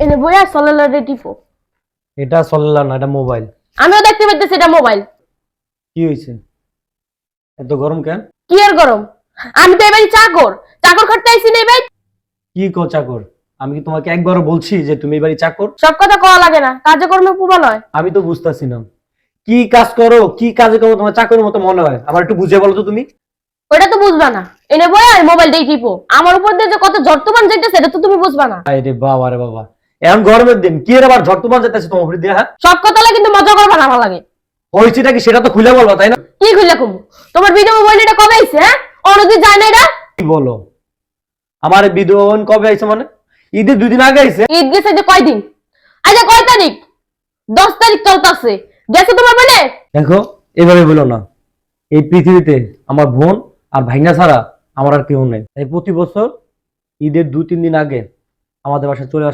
এনে বইয়া সলালারে টিপো। এটা চললা না, এটা মোবাইল। আমিও দেখতে পাইতেছি এটা মোবাইল। কি হয়েছে? এত গরম কেন? কি আর গরম? আমি তো এবারে চাকর চাকর করতে আইছি না ভাই। কি কো চাকর? আমি কি তোমাকে একবারও বলছি যে তুমি এবারে চাকর? সব কথা কওয়া লাগে না, কাজে কর্মে পুবা নয়। আমি তো বুঝতাছি না কি কাজ করো, কি কাজে করো তোমার চাকরের মতো মনে হয়। আমার একটু বুঝিয়ে বলো তো তুমি। ওটা তো বুঝবা না। এনে বইয়া মোবাইল দিয়ে টিপো। আমার উপর দিয়ে যে কত জর্তমান যাইতেছে এটা তো তুমি বুঝবা না। আরে বাবা রে বাবা, এখন গরমের দিন কি এর আবার ঝড় তুফান যেতেছে তোমার উপর দিয়ে? হ্যাঁ, সব কথা লাগে কিন্তু মজা করবা না আমার লাগে। হয়েছেটা কি সেটা তো খুলে বলবা, তাই না? কি খুললে কমু? তোমার ভিডিও মোবাইল এটা কবে আইছে? হ্যাঁ, অন্যদিন যায় না এটা। কি বলো? আমার বিধন কবে আইছে মানে? ঈদের 2 দিন আগে আইছে। ঈদ গেছে যে কয়দিন? আচ্ছা কয় তারিখ? 10 তারিখ চলতেছে। গেছে তোমার বলে? দেখো, এভাবে বলো না। এই পৃথিবীতে আমার বোন আর ভাইনা ছাড়া আমার আর কেউ নেই। তাই প্রতি বছর ঈদের 2-3 দিন আগে আমাদের বাসায় চলে আসে।